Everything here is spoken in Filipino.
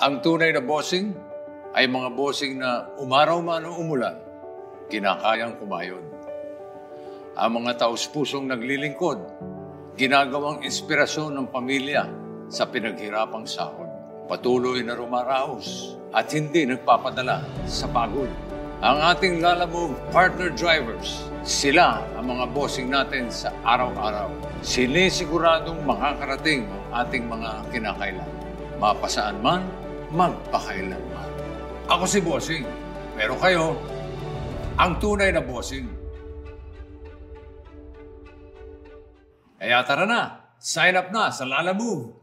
Ang tunay na bossing ay mga bossing na umaraw man o umulan, kinakayang kumayod. Ang mga taus-pusong naglilingkod, ginagawang inspirasyon ng pamilya sa pinaghirapang sahod. Patuloy na rumaraos at hindi nagpapadala sa pagod. Ang ating Lalamove partner drivers, sila ang mga bossing natin sa araw-araw. Sinisiguradong makakarating ang ating mga kinakailan. Mapasaan man, magpakailanman. Ako si Bossing, pero kayo, ang tunay na bossing. Kaya tara na, sign up na sa Lalamove.